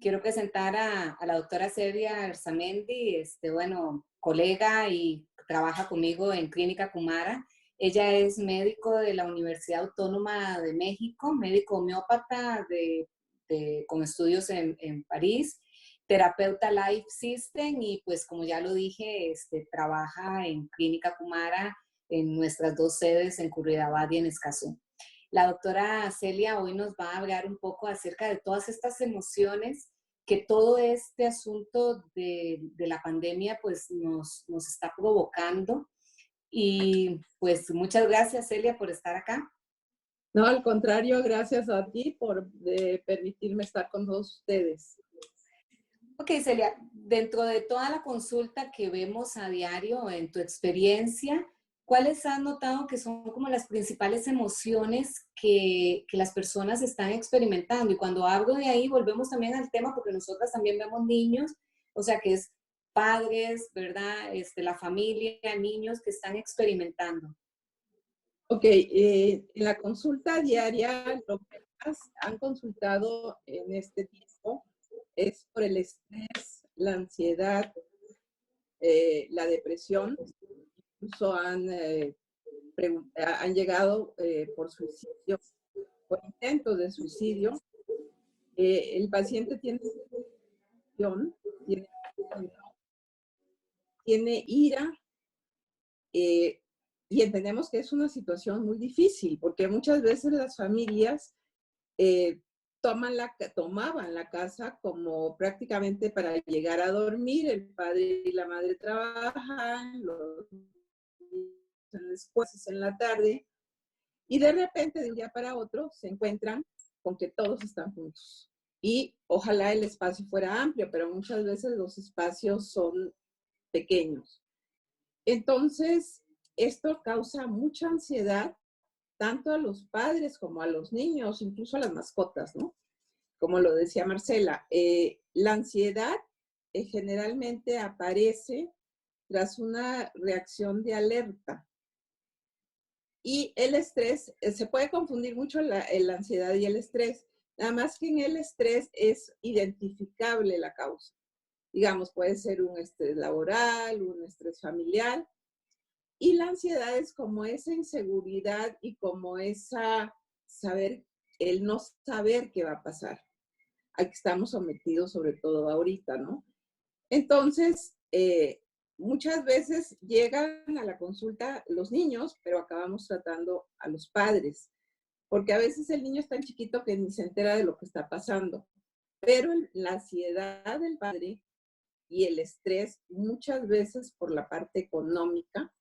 quiero presentar a la doctora Celia Arzamendi, bueno, colega y trabaja conmigo en Clínica Kumara. Ella es médico de la Universidad Autónoma de México, médico homeópata con estudios en París, terapeuta Life System y pues como ya lo dije, trabaja en Clínica Kumara en nuestras dos sedes en Curridabat y en Escazú. La doctora Celia hoy nos va a hablar un poco acerca de todas estas emociones que todo este asunto de la pandemia pues nos está provocando. Y pues muchas gracias, Celia, por estar acá. No, al contrario, gracias a ti por permitirme estar con todos ustedes. Ok, Celia, dentro de toda la consulta que vemos a diario, en tu experiencia, ¿cuáles has notado que son como las principales emociones que las personas están experimentando? Y cuando hablo de ahí, volvemos también al tema, porque nosotras también vemos niños, o sea, que es padres, ¿verdad? La familia, niños que están experimentando. Ok, en la consulta diaria, lo que más han consultado en este tiempo es por el estrés, la ansiedad, la depresión. Incluso han llegado por suicidio, por intentos de suicidio. El paciente tiene depresión, tiene ira, y entendemos que es una situación muy difícil, porque muchas veces las familias tomaban la casa como prácticamente para llegar a dormir. El padre y la madre trabajan, los niños en las clases en la tarde, y de repente, de un día para otro, se encuentran con que todos están juntos. Y ojalá el espacio fuera amplio, pero muchas veces los espacios son pequeños. Entonces, esto causa mucha ansiedad, tanto a los padres como a los niños, incluso a las mascotas, ¿no? Como lo decía Marcela, la ansiedad generalmente aparece tras una reacción de alerta. Y el estrés, se puede confundir mucho la ansiedad y el estrés, nada más que en el estrés es identificable la causa. Digamos, puede ser un estrés laboral, un estrés familiar, y la ansiedad es como esa inseguridad y como el no saber qué va a pasar, a que estamos sometidos sobre todo ahorita, ¿no? Entonces, muchas veces llegan a la consulta los niños, pero acabamos tratando a los padres, porque a veces el niño es tan chiquito que ni se entera de lo que está pasando. Pero la ansiedad del padre y el estrés, muchas veces por la parte económica,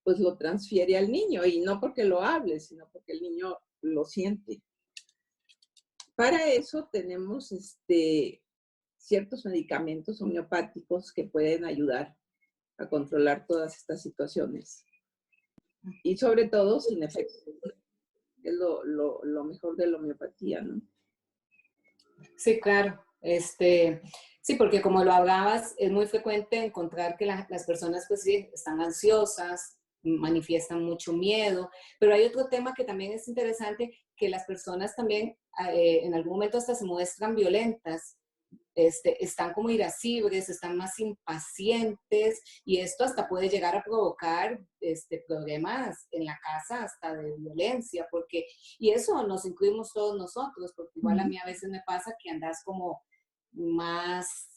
pues lo transfiere al niño, y no porque lo hable, sino porque el niño lo siente. Para eso tenemos ciertos medicamentos homeopáticos que pueden ayudar a controlar todas estas situaciones. Y sobre todo sin efecto. Es lo mejor de la homeopatía, ¿no? Sí, claro. Sí, porque como lo hablabas, es muy frecuente encontrar que las personas pues sí, están ansiosas, manifiestan mucho miedo, pero hay otro tema que también es interesante, que las personas también en algún momento hasta se muestran violentas, están como irascibles, están más impacientes y esto hasta puede llegar a provocar problemas en la casa, hasta de violencia, porque, y eso nos incluimos todos nosotros, porque igual a mí a veces me pasa que andas como más,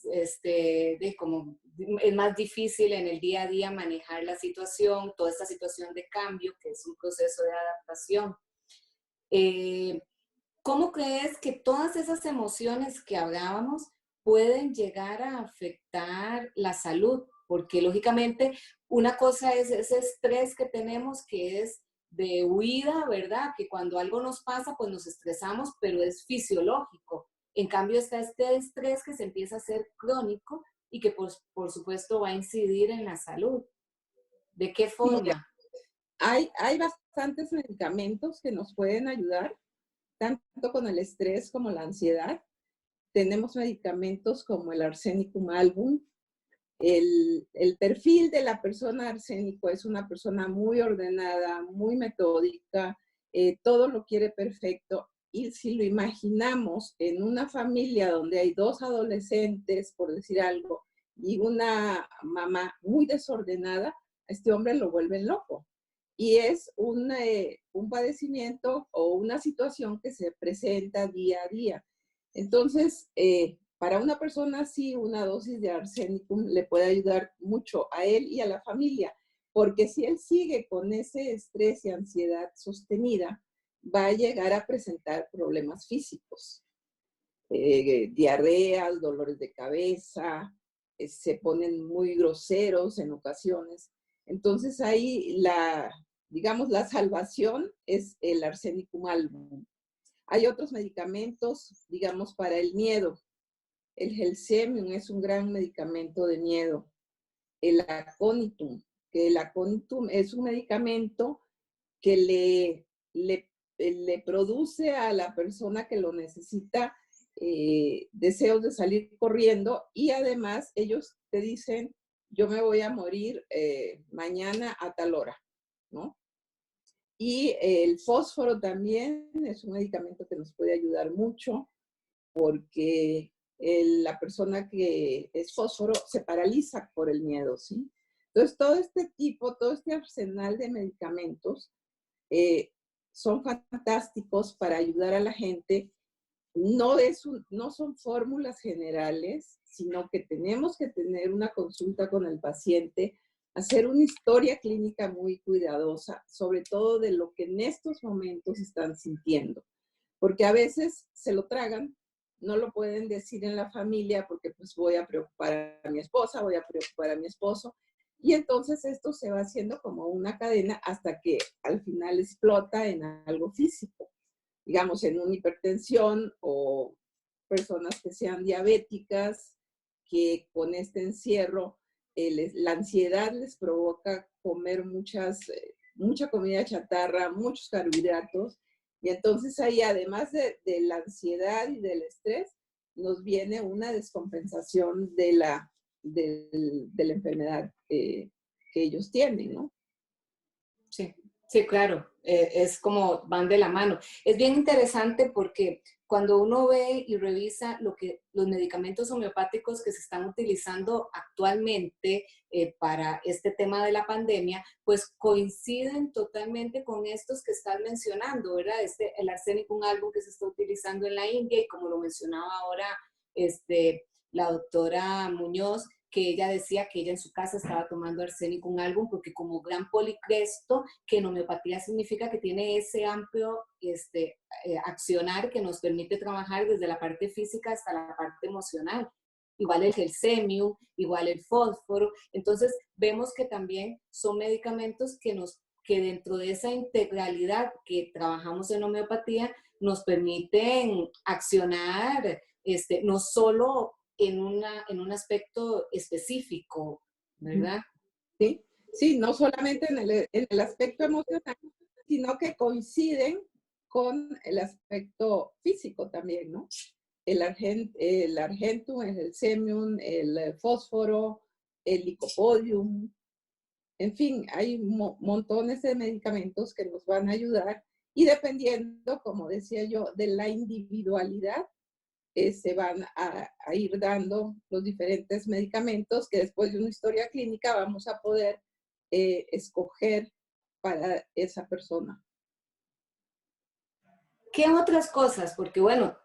como es más difícil en el día a día manejar la situación, toda esta situación de cambio, que es un proceso de adaptación. ¿Cómo crees que todas esas emociones que hablábamos pueden llegar a afectar la salud? Porque lógicamente una cosa es ese estrés que tenemos que es de huida, ¿verdad? Que cuando algo nos pasa, pues nos estresamos, pero es fisiológico. En cambio está este estrés que se empieza a hacer crónico y que por supuesto va a incidir en la salud. ¿De qué Mira, forma? hay bastantes medicamentos que nos pueden ayudar, tanto con el estrés como la ansiedad. Tenemos medicamentos como el Arsenicum album. El perfil de la persona arsénico es una persona muy ordenada, muy metódica, todo lo quiere perfecto, y si lo imaginamos en una familia donde hay dos adolescentes, por decir algo, y una mamá muy desordenada, a este hombre lo vuelven loco. Y es un padecimiento o una situación que se presenta día a día. Entonces, para una persona así, una dosis de arsénico le puede ayudar mucho a él y a la familia, porque si él sigue con ese estrés y ansiedad sostenida, va a llegar a presentar problemas físicos, diarreas, dolores de cabeza, se ponen muy groseros en ocasiones. Entonces ahí digamos, la salvación es el arsenicum album. Hay otros medicamentos, digamos, para el miedo. El Gelsemium es un gran medicamento de miedo. El Aconitum, que el Aconitum es un medicamento que le produce a la persona que lo necesita deseos de salir corriendo, y además ellos te dicen, yo me voy a morir mañana a tal hora, ¿no? Y el fósforo también es un medicamento que nos puede ayudar mucho, porque la persona que es fósforo se paraliza por el miedo, ¿sí? Entonces, todo este arsenal de medicamentos eh, son fantásticos para ayudar a la gente. No son fórmulas generales, sino que tenemos que tener una consulta con el paciente, hacer una historia clínica muy cuidadosa, sobre todo de lo que en estos momentos están sintiendo, porque a veces se lo tragan, no lo pueden decir en la familia porque pues voy a preocupar a mi esposa, voy a preocupar a mi esposo, y entonces esto se va haciendo como una cadena hasta que al final explota en algo físico, digamos en una hipertensión, o personas que sean diabéticas, que con este encierro la ansiedad les provoca comer mucha comida chatarra, muchos carbohidratos, y entonces ahí, además de la ansiedad y del estrés, nos viene una descompensación de la enfermedad que ellos tienen, ¿no? Sí, sí, claro, es como van de la mano. Es bien interesante porque cuando uno ve y revisa los medicamentos homeopáticos que se están utilizando actualmente para este tema de la pandemia, pues coinciden totalmente con estos que estás mencionando, ¿verdad? El arsénico, un álbum que se está utilizando en la India, y como lo mencionaba ahora la doctora Muñoz, que ella decía que ella en su casa estaba tomando arsénico, un álbum, porque como gran policresto, que en homeopatía significa que tiene ese amplio accionar que nos permite trabajar desde la parte física hasta la parte emocional. Igual el gelsemium, igual el fósforo. Entonces vemos que también son medicamentos que dentro de esa integralidad que trabajamos en homeopatía nos permiten accionar no solo en un aspecto específico, ¿verdad? Sí, sí, no solamente en el aspecto emocional, sino que coinciden con el aspecto físico también, ¿no? El argentum, el semium, el fósforo, el licopodium, en fin, hay montones de medicamentos que nos van a ayudar, y dependiendo, como decía yo, de la individualidad, se van a ir dando los diferentes medicamentos que después de una historia clínica vamos a poder escoger para esa persona. ¿Qué otras cosas? Porque bueno,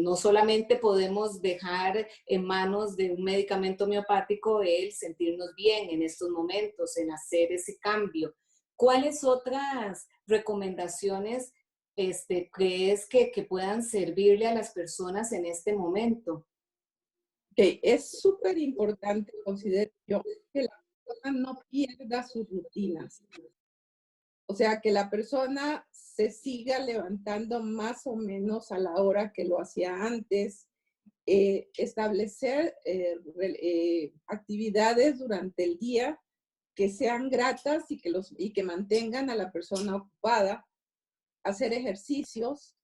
no solamente podemos dejar en manos de un medicamento homeopático el sentirnos bien en estos momentos, en hacer ese cambio. ¿Cuáles otras recomendaciones crees que puedan servirle a las personas en este momento? Okay. Es súper importante, considero yo, que la persona no pierda sus rutinas. O sea, que la persona se siga levantando más o menos a la hora que lo hacía antes, establecer actividades durante el día que sean gratas y que mantengan a la persona ocupada, hacer ejercicios,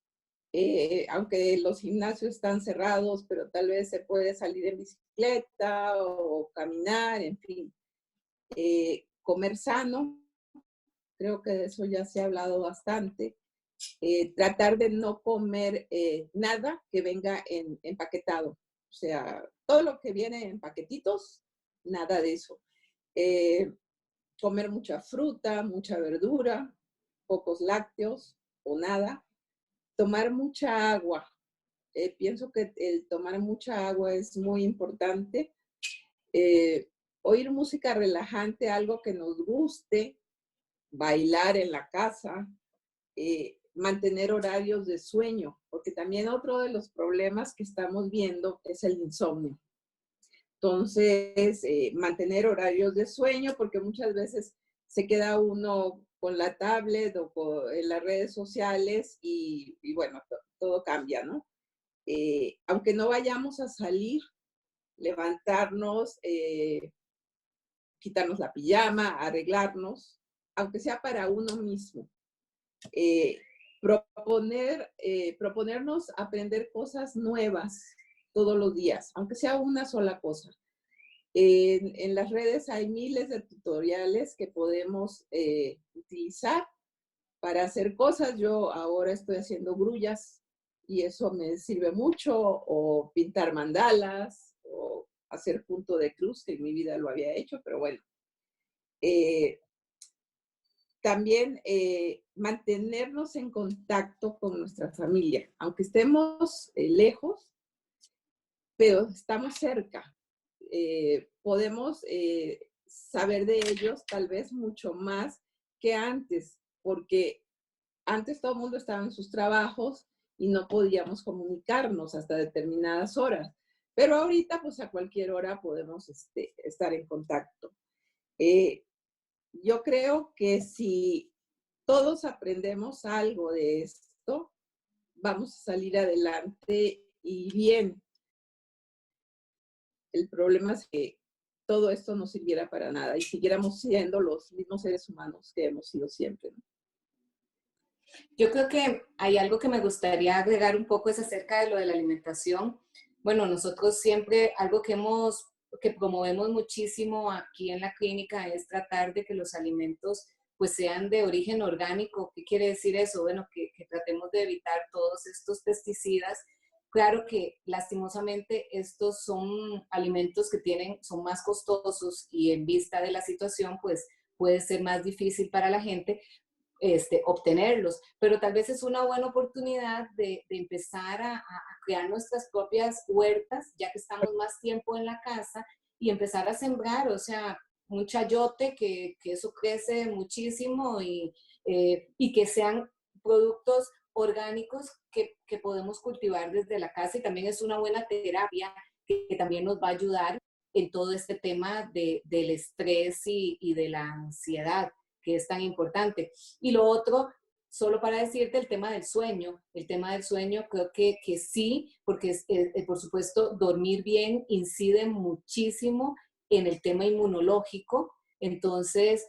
aunque los gimnasios están cerrados, pero tal vez se puede salir en bicicleta o caminar, en fin. Comer sano, creo que de eso ya se ha hablado bastante. tratar de no comer nada que venga empaquetado. O sea, todo lo que viene en paquetitos, nada de eso. Comer mucha fruta, mucha verdura, pocos lácteos o nada. Tomar mucha agua. Pienso que el tomar mucha agua es muy importante. Oír música relajante, algo que nos guste, bailar en la casa, mantener horarios de sueño, porque también otro de los problemas que estamos viendo es el insomnio. Entonces, mantener horarios de sueño, porque muchas veces se queda uno con la tablet o en las redes sociales y bueno, todo cambia, ¿no? Aunque no vayamos a salir, levantarnos, quitarnos la pijama, arreglarnos, aunque sea para uno mismo. Proponernos aprender cosas nuevas todos los días, aunque sea una sola cosa. En las redes hay miles de tutoriales que podemos utilizar para hacer cosas. Yo ahora estoy haciendo grullas y eso me sirve mucho, o pintar mandalas, o hacer punto de cruz, que en mi vida lo había hecho, pero bueno. También mantenernos en contacto con nuestra familia, aunque estemos lejos, pero estamos cerca. Podemos saber de ellos tal vez mucho más que antes, porque antes todo el mundo estaba en sus trabajos y no podíamos comunicarnos hasta determinadas horas. Pero ahorita, pues a cualquier hora podemos estar en contacto. Yo creo que si todos aprendemos algo de esto, vamos a salir adelante y bien. El problema es que todo esto no sirviera para nada y siguiéramos siendo los mismos seres humanos que hemos sido siempre, ¿no? Yo creo que hay algo que me gustaría agregar un poco, es acerca de lo de la alimentación. Bueno, nosotros siempre, algo que promovemos muchísimo aquí en la clínica es tratar de que los alimentos pues sean de origen orgánico. ¿Qué quiere decir eso? Bueno, que tratemos de evitar todos estos pesticidas. Claro que lastimosamente estos son alimentos que son más costosos y en vista de la situación pues puede ser más difícil para la gente obtenerlos, pero tal vez es una buena oportunidad de empezar a crear nuestras propias huertas, ya que estamos más tiempo en la casa, y empezar a sembrar, o sea, un chayote que eso crece muchísimo y que sean productos orgánicos que podemos cultivar desde la casa, y también es una buena terapia que también nos va a ayudar en todo este tema del estrés y de la ansiedad, que es tan importante. Y lo otro, solo para decirte, el tema del sueño. El tema del sueño creo que sí, porque por supuesto dormir bien incide muchísimo en el tema inmunológico. Entonces,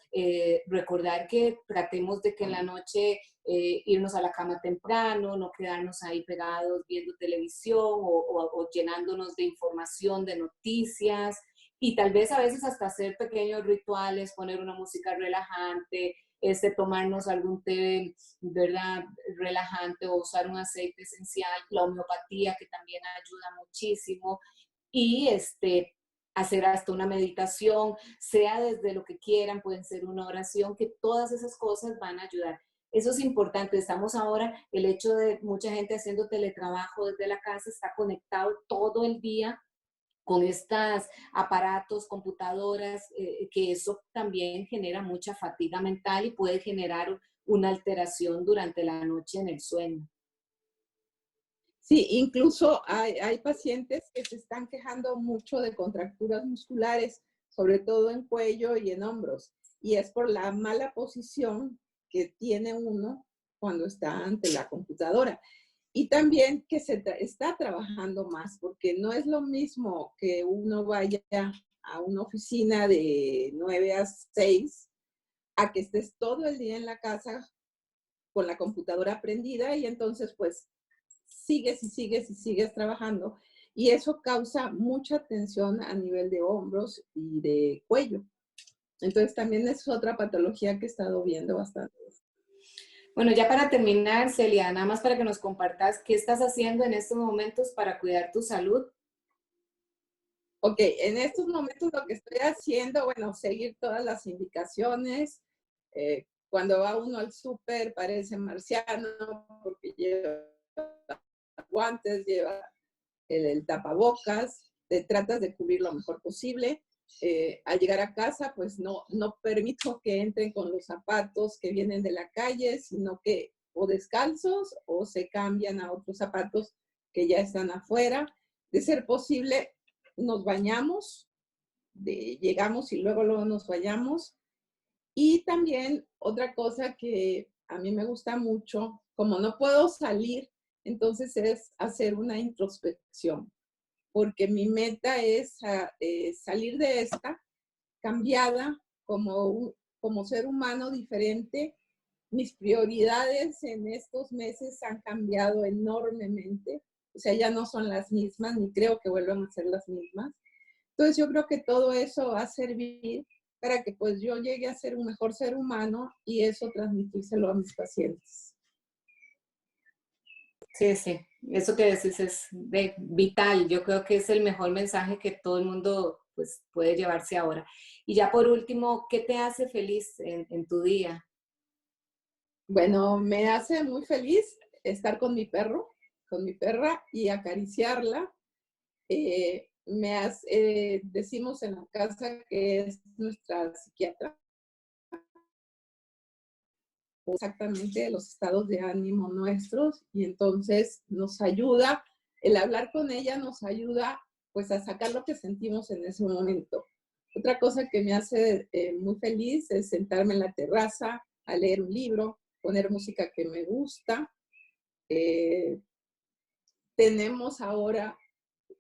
recordar que tratemos de que en la noche irnos a la cama temprano, no quedarnos ahí pegados viendo televisión o llenándonos de información, de noticias, y tal vez a veces hasta hacer pequeños rituales, poner una música relajante, tomarnos algún té, ¿verdad?, relajante, o usar un aceite esencial, la homeopatía, que también ayuda muchísimo, y hacer hasta una meditación, sea desde lo que quieran, pueden ser una oración, que todas esas cosas van a ayudar. Eso es importante. Estamos ahora, el hecho de mucha gente haciendo teletrabajo desde la casa, está conectado todo el día con estos aparatos, computadoras, que eso también genera mucha fatiga mental y puede generar una alteración durante la noche en el sueño. Sí, incluso hay pacientes que se están quejando mucho de contracturas musculares, sobre todo en cuello y en hombros, y es por la mala posición que tiene uno cuando está ante la computadora. Y también que está trabajando más, porque no es lo mismo que uno vaya a una oficina de 9 a 6, a que estés todo el día en la casa con la computadora prendida y entonces pues sigues y sigues y sigues trabajando. Y eso causa mucha tensión a nivel de hombros y de cuello. Entonces también es otra patología que he estado viendo bastante. Bueno, ya para terminar, Celia, nada más para que nos compartas qué estás haciendo en estos momentos para cuidar tu salud. Ok, en estos momentos lo que estoy haciendo, bueno, seguir todas las indicaciones. Cuando va uno al súper parece marciano porque lleva guantes, lleva el tapabocas, te tratas de cubrir lo mejor posible. Al llegar a casa, pues no permito que entren con los zapatos que vienen de la calle, sino que o descalzos o se cambian a otros zapatos que ya están afuera. De ser posible, nos bañamos, llegamos y luego nos bañamos. Y también otra cosa que a mí me gusta mucho, como no puedo salir, entonces es hacer una introspección, porque mi meta es salir de esta cambiada como ser humano diferente. Mis prioridades en estos meses han cambiado enormemente, o sea, ya no son las mismas, ni creo que vuelvan a ser las mismas. Entonces yo creo que todo eso va a servir para que pues yo llegue a ser un mejor ser humano y eso transmitírselo a mis pacientes. Sí, sí, eso que decís es vital. Yo creo que es el mejor mensaje que todo el mundo pues, puede llevarse ahora. Y ya por último, ¿qué te hace feliz en tu día? Bueno, me hace muy feliz estar con mi perro, con mi perra y acariciarla. Decimos en la casa que es nuestra psiquiatra, exactamente de los estados de ánimo nuestros, y entonces nos ayuda, el hablar con ella nos ayuda pues a sacar lo que sentimos en ese momento. Otra cosa que me hace muy feliz es sentarme en la terraza a leer un libro, poner música que me gusta. Tenemos ahora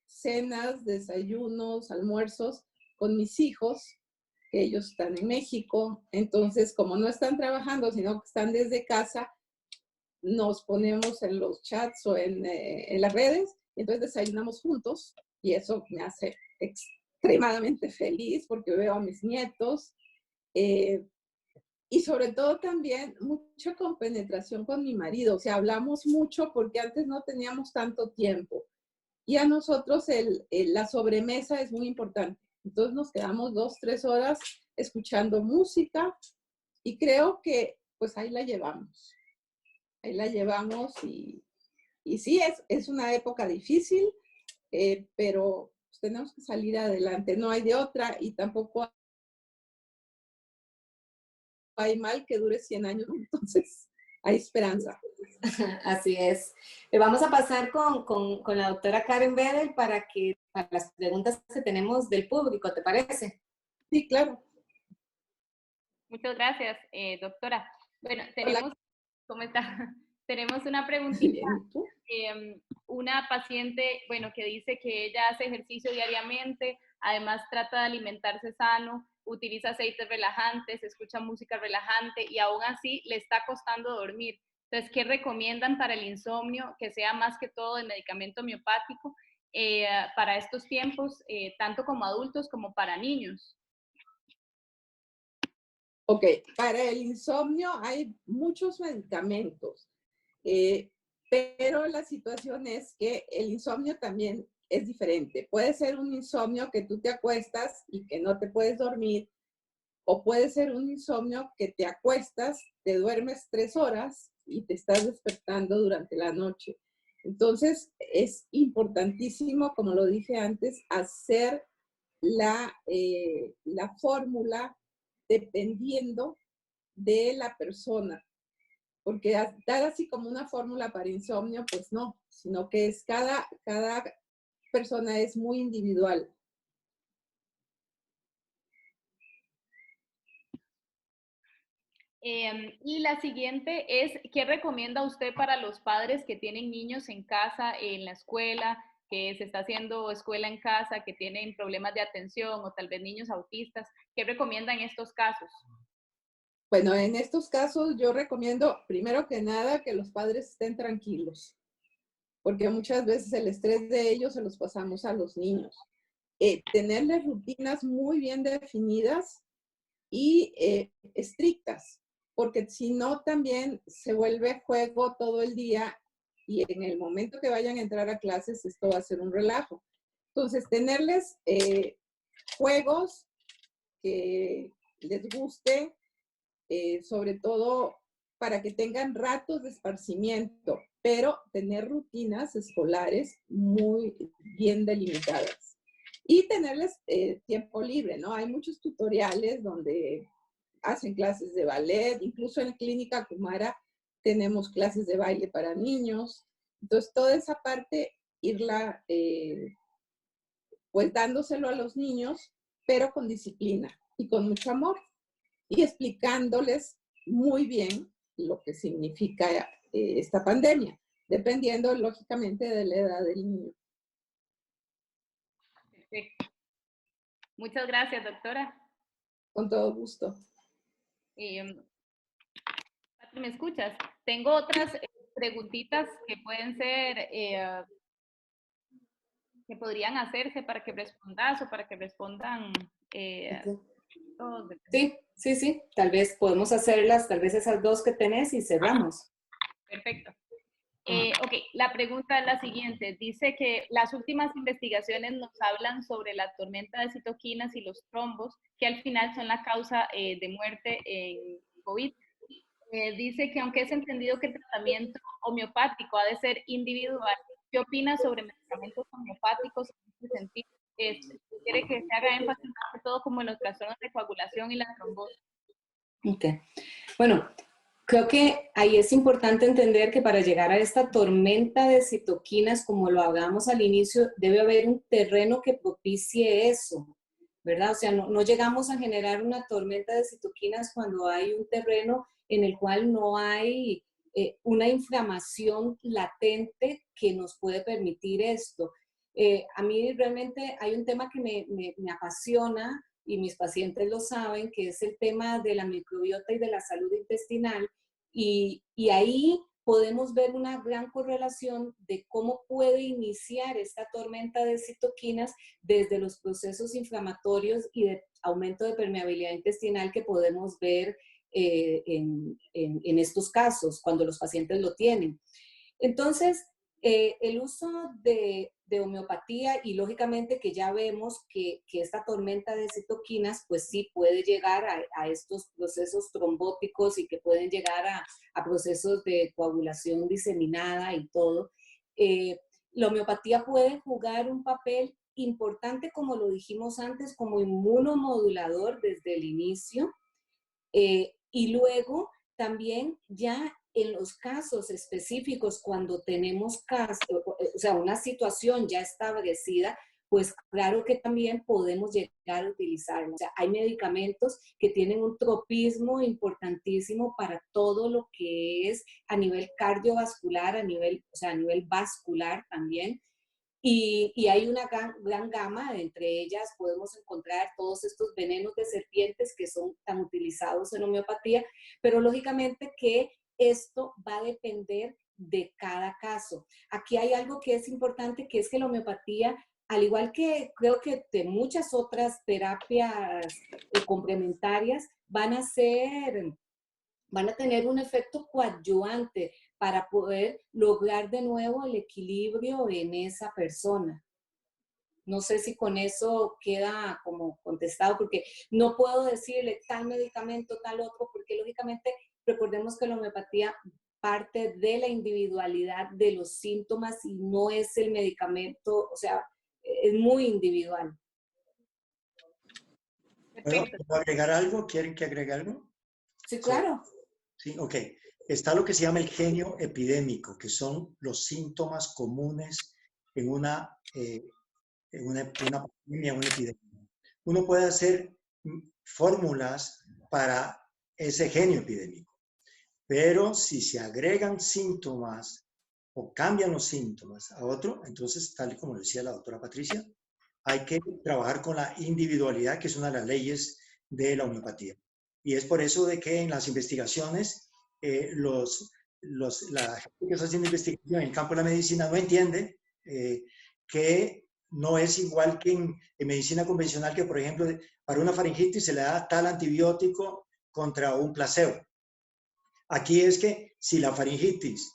cenas, desayunos, almuerzos con mis hijos, que ellos están en México. Entonces, como no están trabajando, sino que están desde casa, nos ponemos en los chats o en las redes, y entonces desayunamos juntos, y eso me hace extremadamente feliz porque veo a mis nietos. Y sobre todo también mucha compenetración con mi marido, o sea, hablamos mucho porque antes no teníamos tanto tiempo. Y a nosotros la sobremesa es muy importante. Entonces nos quedamos 2, 3 horas escuchando música y creo que pues ahí la llevamos. Ahí la llevamos y sí, es una época difícil, pero pues, tenemos que salir adelante. No hay de otra y tampoco hay mal que dure 100 años, entonces hay esperanza. Así es. Vamos a pasar con la doctora Karen Bedel para las preguntas que tenemos del público, ¿te parece? Sí, claro. Muchas gracias, doctora. Bueno, Hola. ¿cómo está? Tenemos una preguntita. Bien, ¿tú? Una paciente, bueno, que dice que ella hace ejercicio diariamente, además trata de alimentarse sano, utiliza aceites relajantes, escucha música relajante y aún así le está costando dormir. Entonces, ¿qué recomiendan para el insomnio? Que sea más que todo el medicamento homeopático para estos tiempos, tanto como adultos como para niños. Ok, para el insomnio hay muchos medicamentos, pero la situación es que el insomnio también es diferente. Puede ser un insomnio que tú te acuestas y que no te puedes dormir, o puede ser un insomnio que te acuestas, te duermes 3 horas y te estás despertando durante la noche. Entonces, es importantísimo, como lo dije antes, hacer la fórmula dependiendo de la persona, porque dar así como una fórmula para insomnio, pues no, sino que es cada persona es muy individual. Y la siguiente es, ¿qué recomienda usted para los padres que tienen niños en casa, en la escuela, que se está haciendo escuela en casa, que tienen problemas de atención o tal vez niños autistas? ¿Qué recomienda en estos casos? Bueno, en estos casos yo recomiendo, primero que nada, que los padres estén tranquilos, porque muchas veces el estrés de ellos se los pasamos a los niños. Tenerles rutinas muy bien definidas y estrictas. porque si no también se vuelve juego todo el día y en el momento que vayan a entrar a clases esto va a ser un relajo. Entonces, tenerles juegos que les guste, sobre todo para que tengan ratos de esparcimiento, pero tener rutinas escolares muy bien delimitadas. Y tenerles tiempo libre, ¿no? Hay muchos tutoriales donde hacen clases de ballet, incluso en Clínica Kumara tenemos clases de baile para niños. Entonces, toda esa parte, irla pues dándoselo a los niños, pero con disciplina y con mucho amor y explicándoles muy bien lo que significa esta pandemia, dependiendo lógicamente de la edad del niño. Perfecto. Muchas gracias, doctora. Con todo gusto. Patri, ¿me escuchas? Tengo otras preguntitas que pueden ser, que podrían hacerse para que respondas o para que respondan todos. Sí, tal vez podemos hacerlas, tal vez esas dos que tenés y cerramos. Perfecto. Ok, la pregunta es la siguiente. Dice que las últimas investigaciones nos hablan sobre la tormenta de citoquinas y los trombos, que al final son la causa de muerte en COVID. Dice que aunque es entendido que el tratamiento homeopático ha de ser individual, ¿qué opinas sobre medicamentos homeopáticos en este sentido? Quiere que se haga énfasis más que todo como en los trastornos de coagulación y la trombosis. Ok. Bueno, creo que ahí es importante entender que para llegar a esta tormenta de citoquinas, como lo hablamos al inicio, debe haber un terreno que propicie eso, ¿verdad? O sea, no llegamos a generar una tormenta de citoquinas cuando hay un terreno en el cual no hay una inflamación latente que nos puede permitir esto. A mí realmente hay un tema que me apasiona y mis pacientes lo saben, que es el tema de la microbiota y de la salud intestinal. Y ahí podemos ver una gran correlación de cómo puede iniciar esta tormenta de citoquinas desde los procesos inflamatorios y de aumento de permeabilidad intestinal que podemos ver en estos casos, cuando los pacientes lo tienen. Entonces, el uso de homeopatía y lógicamente que ya vemos que esta tormenta de citoquinas pues sí puede llegar a estos procesos trombóticos y que pueden llegar a procesos de coagulación diseminada y todo. La homeopatía puede jugar un papel importante, como lo dijimos antes, como inmunomodulador desde el inicio. Y luego también ya en los casos específicos, cuando tenemos o sea, una situación ya establecida, pues claro que también podemos llegar a utilizarlo. O sea, hay medicamentos que tienen un tropismo importantísimo para todo lo que es a nivel cardiovascular, a nivel vascular también. Y hay una gran gama, entre ellas podemos encontrar todos estos venenos de serpientes que son tan utilizados en homeopatía, pero lógicamente que esto va a depender de cada caso. Aquí hay algo que es importante, que es que la homeopatía, al igual que creo que de muchas otras terapias complementarias, van a tener un efecto coadyuvante para poder lograr de nuevo el equilibrio en esa persona. No sé si con eso queda como contestado, porque no puedo decirle tal medicamento, tal otro, porque lógicamente recordemos que la homeopatía parte de la individualidad de los síntomas y no es el medicamento, o sea, es muy individual. ¿Puedo agregar algo? ¿Quieren que agregue algo? Sí, claro. Sí, ok. Está lo que se llama el genio epidémico, que son los síntomas comunes en una pandemia, una epidemia. Uno puede hacer fórmulas para ese genio epidémico, pero si se agregan síntomas o cambian los síntomas a otro, entonces, tal y como decía la doctora Patricia, hay que trabajar con la individualidad, que es una de las leyes de la homeopatía. Y es por eso de que en las investigaciones, la gente que está haciendo investigación en el campo de la medicina no entiende que no es igual que en medicina convencional, que por ejemplo, para una faringitis se le da tal antibiótico contra un placebo. Aquí es que si la faringitis,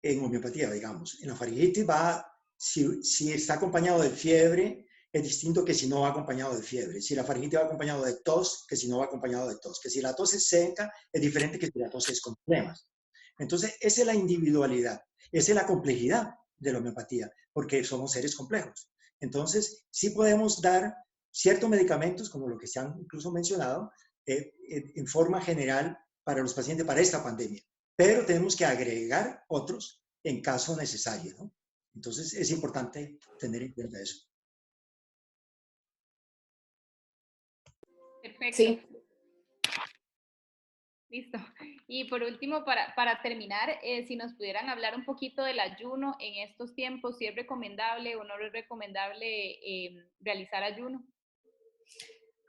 en homeopatía, digamos, en la faringitis si está acompañado de fiebre, es distinto que si no va acompañado de fiebre. Si la faringitis va acompañado de tos, que si no va acompañado de tos. Que si la tos es seca, es diferente que si la tos es con flemas. Entonces, esa es la individualidad, esa es la complejidad de la homeopatía, porque somos seres complejos. Entonces, sí podemos dar ciertos medicamentos, como lo que se han incluso mencionado, en forma general para los pacientes para esta pandemia, pero tenemos que agregar otros en caso necesario, ¿no? Entonces, es importante tener en cuenta eso. Perfecto. Sí. Listo. Y por último, para terminar, si nos pudieran hablar un poquito del ayuno en estos tiempos, si es recomendable o no es recomendable realizar ayuno.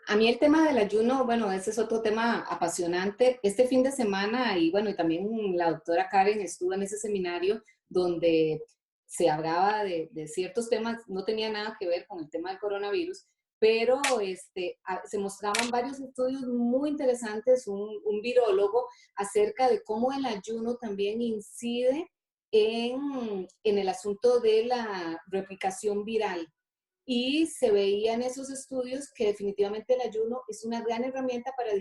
A mí el tema del ayuno, bueno, ese es otro tema apasionante. Este fin de semana, y bueno, y también la doctora Karen estuvo en ese seminario donde se hablaba de ciertos temas, no tenía nada que ver con el tema del coronavirus, pero se mostraban varios estudios muy interesantes, un virólogo, acerca de cómo el ayuno también incide en el asunto de la replicación viral. Y se veía en esos estudios que definitivamente el ayuno es una gran herramienta para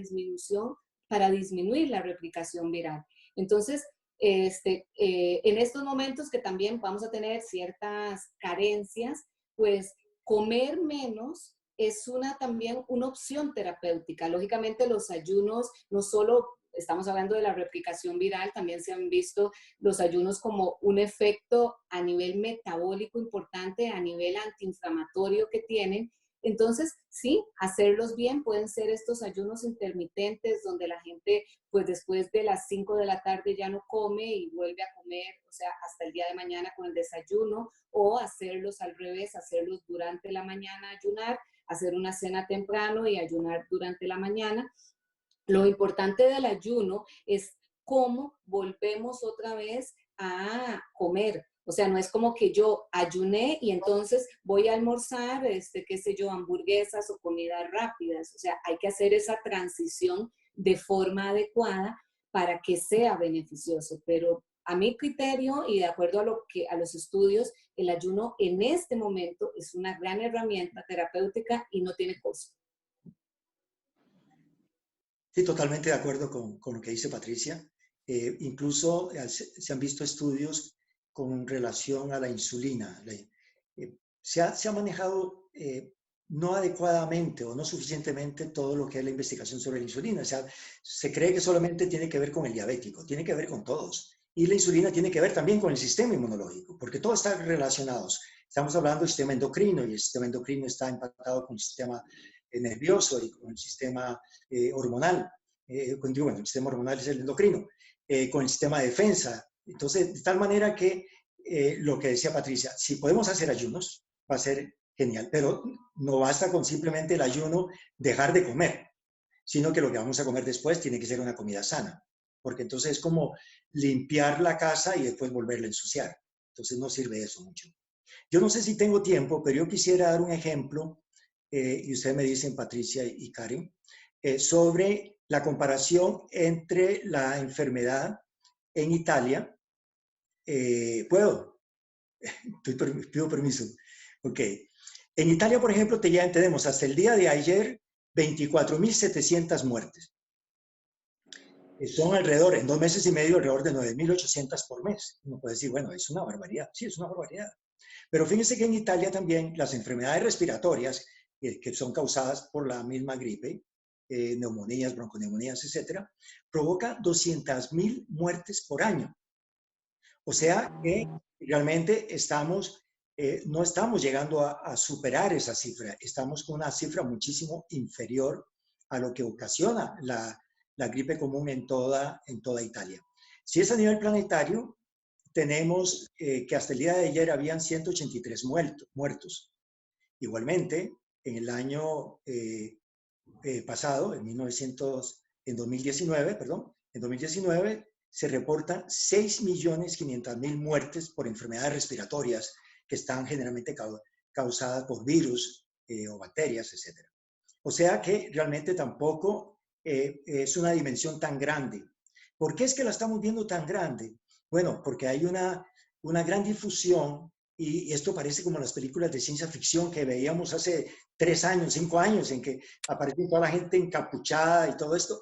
disminuir la replicación viral. Entonces, en estos momentos que también vamos a tener ciertas carencias, pues comer menos es también una opción terapéutica. Lógicamente los ayunos no solo estamos hablando de la replicación viral, también se han visto los ayunos como un efecto a nivel metabólico importante, a nivel antiinflamatorio que tienen. Entonces, sí, hacerlos bien pueden ser estos ayunos intermitentes donde la gente, pues después de las 5 de la tarde ya no come y vuelve a comer, o sea, hasta el día de mañana con el desayuno, o hacerlos al revés, hacerlos durante la mañana, ayunar, hacer una cena temprano y ayunar durante la mañana. Lo importante del ayuno es cómo volvemos otra vez a comer. O sea, no es como que yo ayuné y entonces voy a almorzar, qué sé yo, hamburguesas o comidas rápidas. O sea, hay que hacer esa transición de forma adecuada para que sea beneficioso. Pero a mi criterio y de acuerdo a los estudios, el ayuno en este momento es una gran herramienta terapéutica y no tiene costo. Sí, totalmente de acuerdo con lo que dice Patricia. Incluso se han visto estudios con relación a la insulina. Se ha manejado no adecuadamente o no suficientemente todo lo que es la investigación sobre la insulina. O sea, se cree que solamente tiene que ver con el diabético, tiene que ver con todos. Y la insulina tiene que ver también con el sistema inmunológico, porque todo está relacionado. Estamos hablando del sistema endocrino y el sistema endocrino está empatado con el sistema nervioso y con el sistema hormonal. Bueno, el sistema hormonal es el endocrino, con el sistema de defensa. Entonces, de tal manera que lo que decía Patricia, si podemos hacer ayunos, va a ser genial, pero no basta con simplemente el ayuno dejar de comer, sino que lo que vamos a comer después tiene que ser una comida sana, porque entonces es como limpiar la casa y después volverla a ensuciar. Entonces no sirve eso mucho. Yo no sé si tengo tiempo, pero yo quisiera dar un ejemplo, y ustedes me dicen, Patricia y Karen, sobre la comparación entre la enfermedad en Italia. ¿Puedo? Pido permiso. Ok. En Italia, por ejemplo, tenemos hasta el día de ayer 24.700 muertes. Son alrededor, en 2 meses y medio, alrededor de 9.800 por mes. Uno puede decir, bueno, es una barbaridad. Sí, es una barbaridad. Pero fíjense que en Italia también las enfermedades respiratorias, que son causadas por la misma gripe, neumonías, bronconeumonías, etcétera, provoca 200.000 muertes por año. O sea que realmente no estamos llegando a superar esa cifra, estamos con una cifra muchísimo inferior a lo que ocasiona la gripe común en toda Italia. Si es a nivel planetario, tenemos que hasta el día de ayer habían 183 muertos. Igualmente, en el año pasado, en 2019, se reportan 6.500.000 muertes por enfermedades respiratorias que están generalmente causadas por virus o bacterias, etc. O sea que realmente tampoco es una dimensión tan grande. ¿Por qué es que la estamos viendo tan grande? Bueno, porque hay una gran difusión, y esto parece como las películas de ciencia ficción que veíamos hace 3 años, 5 años, en que aparece toda la gente encapuchada y todo esto,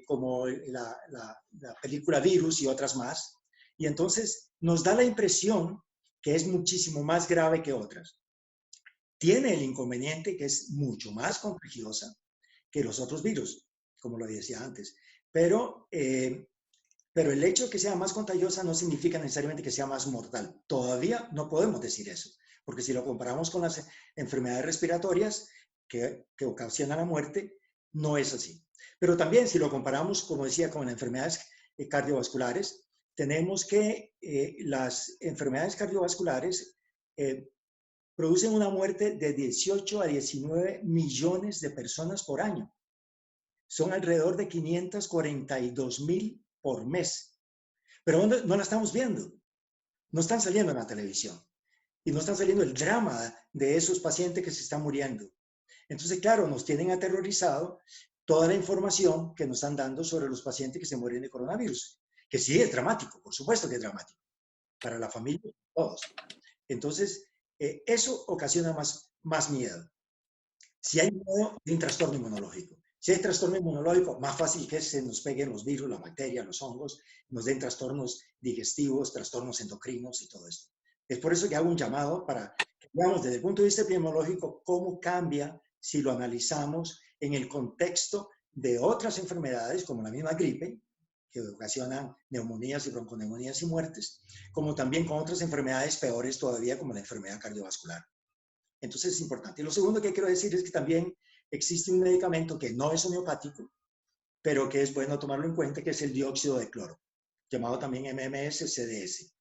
como la película Virus y otras más. Y entonces nos da la impresión que es muchísimo más grave que otras. Tiene el inconveniente que es mucho más contagiosa que los otros virus, como lo decía antes. Pero el hecho de que sea más contagiosa no significa necesariamente que sea más mortal. Todavía no podemos decir eso, porque si lo comparamos con las enfermedades respiratorias que ocasionan la muerte, no es así. Pero también si lo comparamos, como decía, con las enfermedades cardiovasculares, tenemos que las enfermedades cardiovasculares producen una muerte de 18 a 19 millones de personas por año. Son alrededor de 542,000 por mes. Pero no la estamos viendo. No están saliendo en la televisión. Y no está saliendo el drama de esos pacientes que se están muriendo. Entonces, claro, nos tienen aterrorizado toda la información que nos están dando sobre los pacientes que se mueren de coronavirus. Que sí es dramático, por supuesto que es dramático. Para la familia, todos. Entonces, eso ocasiona más miedo. Si hay miedo, hay un trastorno inmunológico. Si hay trastorno inmunológico, más fácil que se nos peguen los virus, las bacterias, los hongos, nos den trastornos digestivos, trastornos endocrinos y todo esto. Es por eso que hago un llamado para que veamos desde el punto de vista epidemiológico cómo cambia si lo analizamos en el contexto de otras enfermedades como la misma gripe, que ocasionan neumonías y bronconeumonías y muertes, como también con otras enfermedades peores todavía como la enfermedad cardiovascular. Entonces es importante. Y lo segundo que quiero decir es que también existe un medicamento que no es homeopático, pero que es bueno tomarlo en cuenta, que es el dióxido de cloro, llamado también MMS-CDS.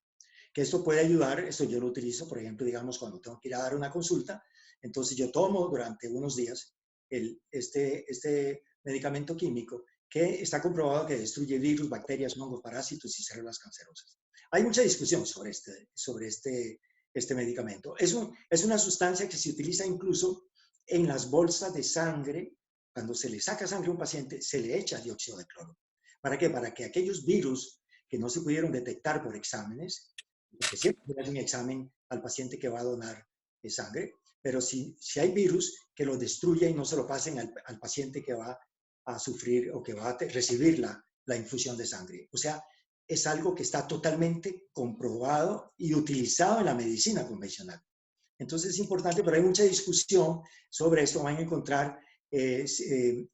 Que esto puede ayudar, esto yo lo utilizo, por ejemplo, digamos, cuando tengo que ir a dar una consulta, entonces yo tomo durante unos días este medicamento químico que está comprobado que destruye virus, bacterias, hongos, parásitos y células cancerosas. Hay mucha discusión sobre este medicamento. Es una sustancia que se utiliza incluso en las bolsas de sangre. Cuando se le saca sangre a un paciente, se le echa dióxido de cloro. ¿Para qué? Para que aquellos virus que no se pudieron detectar por exámenes, porque siempre se hace un examen al paciente que va a donar sangre, pero si hay virus, que lo destruya y no se lo pasen al paciente que va a sufrir o que va a recibir la infusión de sangre. O sea, es algo que está totalmente comprobado y utilizado en la medicina convencional. Entonces es importante, pero hay mucha discusión sobre esto. Van a encontrar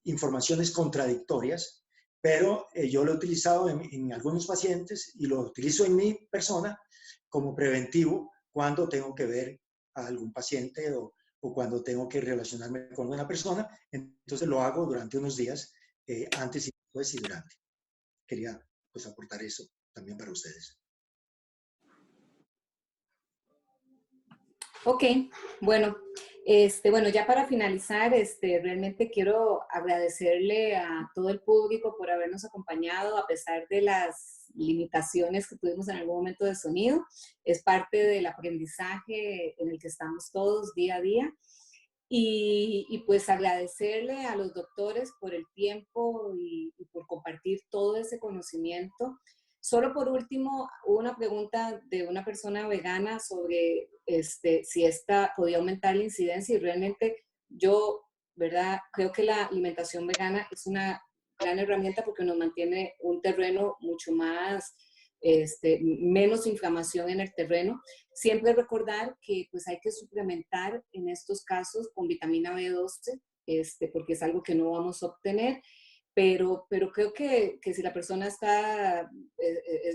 informaciones contradictorias, pero yo lo he utilizado en algunos pacientes y lo utilizo en mi persona como preventivo cuando tengo que ver a algún paciente o cuando tengo que relacionarme con una persona. Entonces lo hago durante unos días, antes y después y durante. Quería pues aportar eso también para ustedes. Ok, bueno, bueno, ya para finalizar, realmente quiero agradecerle a todo el público por habernos acompañado a pesar de las limitaciones que tuvimos en algún momento de sonido. Es parte del aprendizaje en el que estamos todos día a día. Y pues agradecerle a los doctores por el tiempo y por compartir todo ese conocimiento. Solo por último, hubo una pregunta de una persona vegana sobre si esta podía aumentar la incidencia y realmente yo, ¿verdad? Creo que la alimentación vegana es una gran herramienta porque nos mantiene un terreno mucho más, menos inflamación en el terreno. Siempre recordar que pues hay que suplementar en estos casos con vitamina B12, porque es algo que no vamos a obtener. Pero creo que si la persona es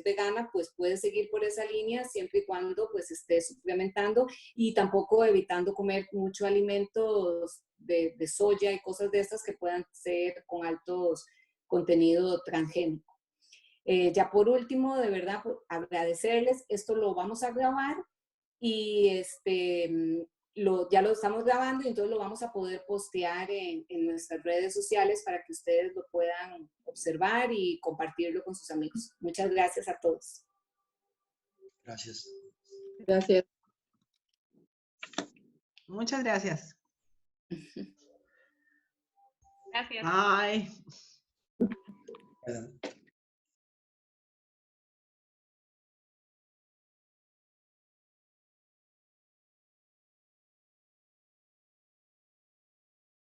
vegana, pues puede seguir por esa línea siempre y cuando pues esté suplementando y tampoco evitando comer muchos alimentos de soya y cosas de estas que puedan ser con altos contenido transgénico. Ya por último, de verdad, agradecerles. Esto lo vamos a grabar y ya lo estamos grabando y entonces lo vamos a poder postear en nuestras redes sociales para que ustedes lo puedan observar y compartirlo con sus amigos. Muchas gracias a todos. Gracias. Gracias. Muchas gracias. Gracias. Bye. Bueno.